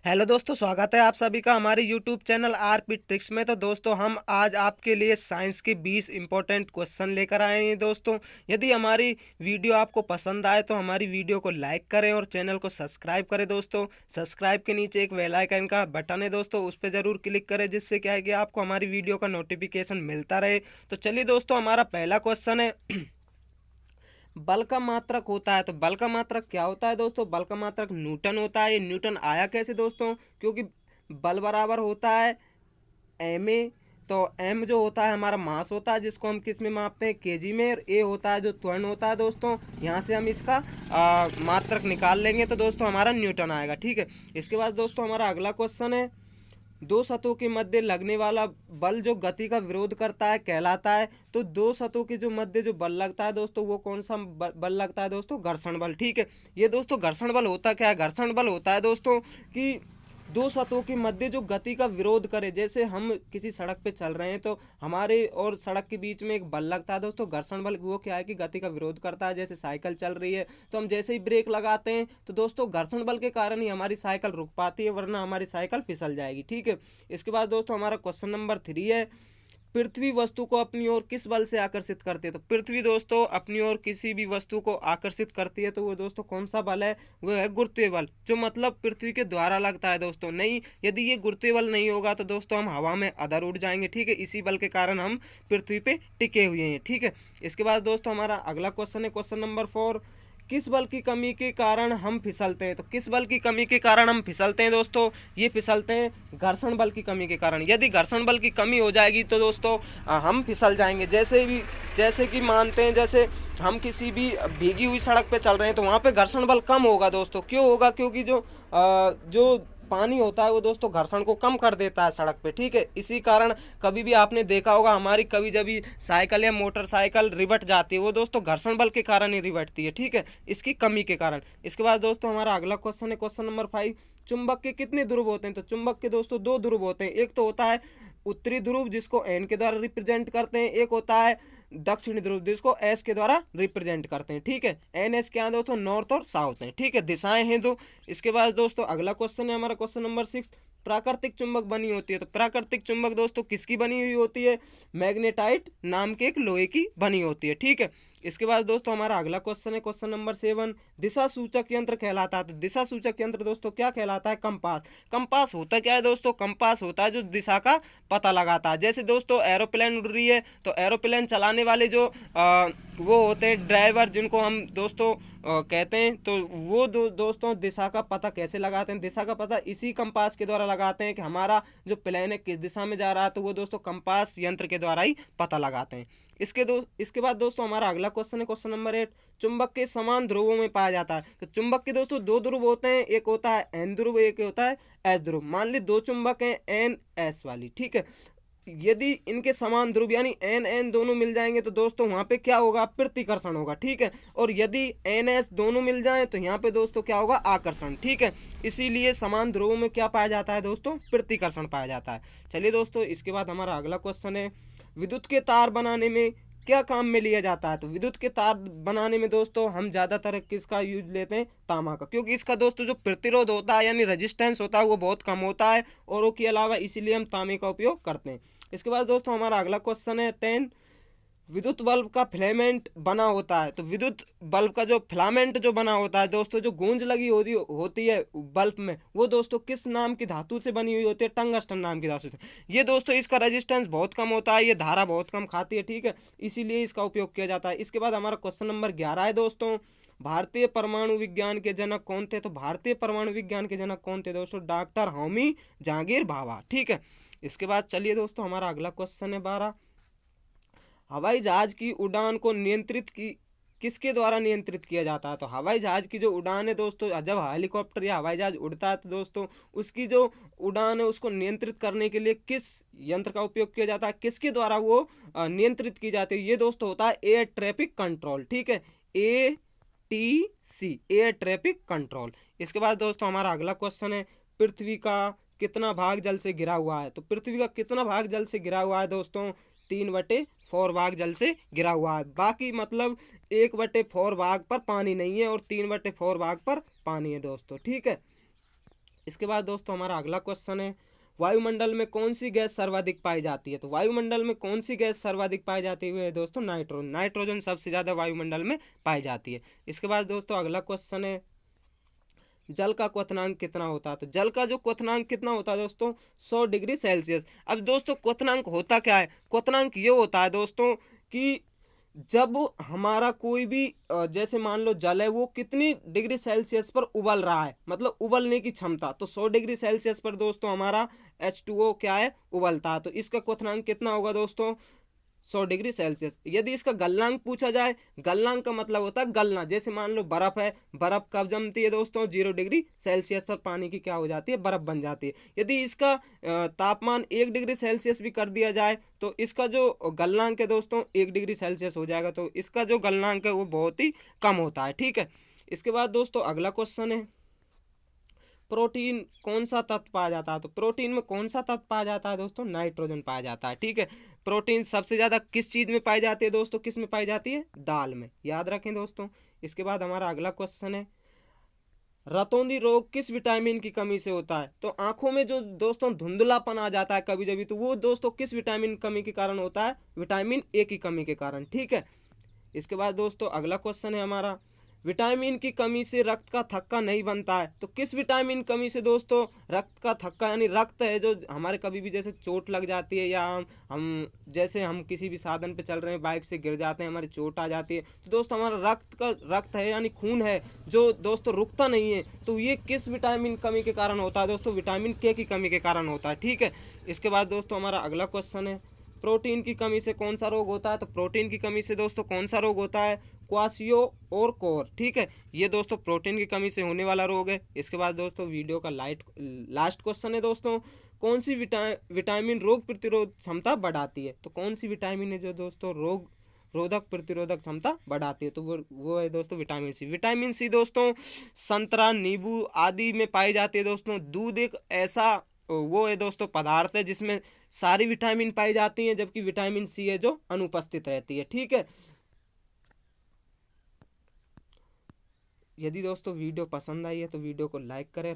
Hello दोस्तों, स्वागत है आप सभी का हमारे यूट्यूब चैनल आरपी ट्रिक्स में। तो दोस्तों, हम आज आपके लिए साइंस के 20 इंपॉर्टेंट क्वेश्चन लेकर आए हैं। दोस्तों, यदि हमारी वीडियो आपको पसंद आए तो हमारी वीडियो को लाइक करें और चैनल को सब्सक्राइब करें। दोस्तों, सब्सक्राइब के नीचे एक बेल आइकन का बटन है दोस्तों, उस पर ज़रूर क्लिक करें, जिससे क्या है कि आपको हमारी वीडियो का नोटिफिकेशन मिलता रहे। तो चलिए दोस्तों, हमारा पहला क्वेश्चन है बल का मात्रक होता है। तो बल का मात्रक क्या होता है दोस्तों? बल का मात्रक न्यूटन होता है। ये न्यूटन आया कैसे दोस्तों? क्योंकि बल बराबर होता है एम ए। तो एम जो होता है हमारा मास होता है, जिसको हम किस में मापते हैं? केजी में। और ए होता है जो त्वरण होता है दोस्तों। यहाँ से हम इसका मात्रक निकाल लेंगे तो दोस्तों हमारा न्यूटन आएगा। ठीक है। इसके बाद दोस्तों हमारा अगला क्वेश्चन है, दो सतहों के मध्य लगने वाला बल जो गति का विरोध करता है कहलाता है। तो दो सतहों के जो मध्य जो बल लगता है दोस्तों, वो कौन सा बल लगता है दोस्तों? घर्षण बल। ठीक है। ये दोस्तों घर्षण बल होता क्या है? घर्षण बल होता है दोस्तों कि दो सतहों के मध्य जो गति का विरोध करे। जैसे हम किसी सड़क पे चल रहे हैं तो हमारे और सड़क के बीच में एक बल लगता है दोस्तों, घर्षण बल। वो क्या है कि गति का विरोध करता है। जैसे साइकिल चल रही है तो हम जैसे ही ब्रेक लगाते हैं तो दोस्तों घर्षण बल के कारण ही हमारी साइकिल रुक पाती है, वरना हमारी साइकिल फिसल जाएगी। ठीक है। इसके बाद दोस्तों हमारा क्वेश्चन नंबर 3 है, पृथ्वी वस्तु को अपनी ओर किस बल से आकर्षित करती है? तो पृथ्वी दोस्तों अपनी ओर किसी भी वस्तु को आकर्षित करती है तो वो दोस्तों कौन सा बल है? वो है गुरुत्वीय बल, जो मतलब पृथ्वी के द्वारा लगता है दोस्तों। नहीं, यदि ये गुरुत्वीय बल नहीं होगा तो दोस्तों हम हवा में अधर उड़ जाएंगे। ठीक है। इसी बल के कारण हम पृथ्वी पे टिके हुए हैं। ठीक है। इसके बाद दोस्तों हमारा अगला क्वेश्चन है, क्वेश्चन नंबर 4, किस बल की कमी के कारण हम फिसलते हैं? तो किस बल की कमी के कारण हम फिसलते हैं दोस्तों? ये फिसलते हैं घर्षण बल की कमी के कारण। यदि घर्षण बल की कमी हो जाएगी तो दोस्तों हम फिसल जाएंगे। जैसे कि मानते हैं, जैसे हम किसी भी भीगी हुई सड़क पे चल रहे हैं तो वहाँ पे घर्षण बल कम होगा दोस्तों। क्यों होगा? क्योंकि जो पानी होता है वो दोस्तों घर्षण को कम कर देता है सड़क पे। ठीक है। इसी कारण कभी भी आपने देखा होगा हमारी कभी जब साइकिल या मोटरसाइकिल रिवट जाती है, वो दोस्तों घर्षण बल के कारण ही रिवटती है। ठीक है, इसकी कमी के कारण। इसके बाद दोस्तों हमारा अगला क्वेश्चन है, क्वेश्चन नंबर 5, चुंबक के कितने ध्रुव होते हैं? तो चुंबक के दोस्तों दो ध्रुव होते हैं। एक तो होता है उत्तरी ध्रुव, जिसको एन के द्वारा रिप्रेजेंट करते हैं। एक होता है दक्षिणी ध्रुव, जिसको एस के द्वारा रिप्रेजेंट करते हैं। ठीक है। एन एस क्या है दोस्तों? नॉर्थ और साउथ है। ठीक है, दिशाएं हैं दो। इसके बाद दोस्तों अगला क्वेश्चन है हमारा क्वेश्चन नंबर 6, प्राकृतिक चुंबक बनी होती है। तो प्राकृतिक चुंबक दोस्तों किसकी बनी हुई होती है? मैग्नेटाइट नाम के एक लोहे की बनी होती है। ठीक है। इसके बाद दोस्तों हमारा अगला क्वेश्चन है, क्वेश्चन नंबर 7, दिशा सूचक यंत्र कहलाता है। तो दिशा सूचक यंत्र दोस्तों क्या कहलाता है? कंपास। कंपास होता क्या है दोस्तों? कंपास होता है जो दिशा का पता लगाता है। जैसे दोस्तों एरोप्लेन उड़ रही है तो एरोप्लेन चलाने वाले जो वो होते हैं ड्राइवर, जिनको हम दोस्तों कहते हैं, तो वो दोस्तों दिशा का पता कैसे लगाते हैं? दिशा का पता इसी कंपास के द्वारा लगाते हैं कि हमारा जो प्लेन है किस दिशा में जा रहा है, तो वो दोस्तों कंपास यंत्र के द्वारा ही पता लगाते हैं। इसके बाद दोस्तों हमारा अगला क्वेश्चन है, क्वेश्चन नंबर 8, चुंबक के समान ध्रुवों में पाया जाता है। तो चुंबक के दोस्तों दो ध्रुव होते हैं, एक होता है एन ध्रुव, एक होता है एस ध्रुव। मान ली दो चुंबक हैं एन एस वाली। ठीक है। यदि इनके समान ध्रुव यानी एन एन दोनों मिल जाएंगे तो दोस्तों वहां पे क्या होगा? प्रतिकर्षण होगा। ठीक है। और यदि एन एस दोनों मिल जाए तो यहाँ पे दोस्तों क्या होगा? आकर्षण। ठीक है। इसीलिए समान ध्रुवों में क्या पाया जाता है दोस्तों? प्रतिकर्षण पाया जाता है। चलिए दोस्तों, इसके बाद हमारा अगला क्वेश्चन है, विद्युत के तार बनाने में क्या काम में लिया जाता है? तो विद्युत के तार बनाने में दोस्तों हम ज्यादातर किसका यूज लेते हैं? तांबा का, क्योंकि इसका दोस्तों जो प्रतिरोध होता है यानी रेजिस्टेंस होता है वो बहुत कम होता है औरों के अलावा, इसीलिए हम तांबे का उपयोग करते हैं। इसके बाद दोस्तों हमारा अगला क्वेश्चन है 10, विद्युत बल्ब का फिलामेंट बना होता है। तो विद्युत बल्ब का जो फिलामेंट जो बना होता है दोस्तों, जो गूंज लगी होती है बल्ब में, वो दोस्तों किस नाम की धातु से बनी हुई होती है? टंगस्टन नाम की धातु से। ये दोस्तों इसका रेजिस्टेंस बहुत कम होता है, ये धारा बहुत कम खाती है। ठीक है, इसीलिए इसका उपयोग किया जाता है। इसके बाद हमारा क्वेश्चन नंबर 11 है दोस्तों, भारतीय परमाणु विज्ञान के जनक कौन थे? तो भारतीय परमाणु विज्ञान के जनक कौन थे दोस्तों? डॉक्टर होमी जहांगीर भाभा। ठीक है। इसके बाद चलिए दोस्तों हमारा अगला क्वेश्चन है 12, हवाई जहाज की उड़ान को किसके द्वारा नियंत्रित किया जाता है? तो हवाई जहाज की जो उड़ान है दोस्तों, जब हेलीकॉप्टर या हवाई जहाज उड़ता है तो दोस्तों उसकी जो उड़ान है उसको नियंत्रित करने के लिए किस यंत्र का उपयोग किया जाता है? किसके द्वारा वो नियंत्रित की जाती है? ये दोस्तों होता है एयर ट्रैफिक कंट्रोल। ठीक है, ATC, एयर ट्रैफिक कंट्रोल। इसके बाद दोस्तों हमारा अगला क्वेश्चन है, पृथ्वी का कितना भाग जल से घिरा हुआ है? तो पृथ्वी का कितना भाग जल से घिरा हुआ है दोस्तों? 3/4 भाग जल से घिरा हुआ है। बाकी मतलब 1/4 भाग पर पानी नहीं है और 3/4 भाग पर पानी है दोस्तों। ठीक है। इसके बाद दोस्तों हमारा अगला क्वेश्चन है, वायुमंडल में कौन सी गैस सर्वाधिक पाई जाती है? तो वायुमंडल में कौन सी गैस सर्वाधिक पाई जाती है दोस्तों? नाइट्रोजन। नाइट्रोजन सबसे ज़्यादा वायुमंडल में पाई जाती है। इसके बाद दोस्तों अगला क्वेश्चन है, जल का क्वथनांक कितना होता है? तो जल का जो क्वथनांक कितना होता है दोस्तों? 100 डिग्री सेल्सियस। अब दोस्तों क्वथनांक होता क्या है? क्वथनांक ये होता है दोस्तों कि जब हमारा कोई भी जैसे मान लो जल है, वो कितनी डिग्री सेल्सियस पर उबल रहा है, मतलब उबलने की क्षमता, तो 100 डिग्री सेल्सियस पर दोस्तों हमारा H2O क्या है? उबलता है। तो इसका क्वथनांक कितना होगा दोस्तों? 100 डिग्री सेल्सियस। यदि इसका गलनांक पूछा जाए, गलनांक का मतलब होता है गलना। जैसे मान लो बर्फ है, बर्फ कब जमती है दोस्तों? 0 डिग्री सेल्सियस पर पानी की क्या हो जाती है? बर्फ बन जाती है। यदि इसका तापमान 1 डिग्री सेल्सियस भी कर दिया जाए तो इसका जो गलनांक है दोस्तों 1 डिग्री सेल्सियस हो जाएगा। तो इसका जो गलनांक है वो बहुत ही कम होता है। ठीक है। इसके बाद दोस्तों अगला क्वेश्चन है, प्रोटीन कौन सा तत्व पाया जाता है? तो प्रोटीन में कौन सा तत्व पाया जाता है दोस्तों? नाइट्रोजन पाया जाता है। ठीक है। प्रोटीन सबसे ज्यादा किस चीज में पाई जाती है दोस्तों? किस में पाई जाती है? दाल में। याद रखें दोस्तों। इसके बाद हमारा अगला क्वेश्चन है, रतौंधी रोग किस विटामिन की कमी से होता है? तो आंखों में जो दोस्तों धुंधलापन आ जाता है कभी कभी, तो वो दोस्तों किस विटामिन कमी के कारण होता है? विटामिन ए की कमी के कारण। ठीक है। इसके बाद दोस्तों अगला क्वेश्चन है हमारा, विटामिन की कमी से रक्त का थक्का नहीं बनता है? तो किस विटामिन कमी से दोस्तों रक्त का थक्का, यानी रक्त है जो हमारे कभी भी जैसे चोट लग जाती है, या हम जैसे हम किसी भी साधन पे चल रहे हैं, बाइक से गिर जाते हैं, हमारी चोट आ जाती है, तो दोस्तों हमारा रक्त है यानी खून है जो दोस्तों रुकता नहीं है, तो ये किस विटामिन कमी के कारण होता है दोस्तों? विटामिन के की कमी के कारण होता है। ठीक है। इसके बाद दोस्तों हमारा अगला क्वेश्चन है, प्रोटीन की कमी से कौन सा रोग होता है? तो प्रोटीन की कमी से दोस्तों कौन सा रोग होता है? क्वासियो और कोर। ठीक है। ये दोस्तों प्रोटीन की कमी से होने वाला रोग है। इसके बाद दोस्तों वीडियो का लास्ट क्वेश्चन है दोस्तों, कौन सी विटामिन रोग प्रतिरोध क्षमता बढ़ाती है? तो कौन सी विटामिन है जो दोस्तों रोग रोधक प्रतिरोधक क्षमता बढ़ाती है? तो वो है दोस्तों विटामिन सी। विटामिन सी दोस्तों संतरा, नींबू आदि में पाई जाती है दोस्तों। दूध एक ऐसा वो है दोस्तों पदार्थ है जिसमें सारी विटामिन पाई जाती हैं, जबकि विटामिन सी है जो अनुपस्थित रहती है। ठीक है। यदि दोस्तों वीडियो पसंद आई है तो वीडियो को लाइक करें।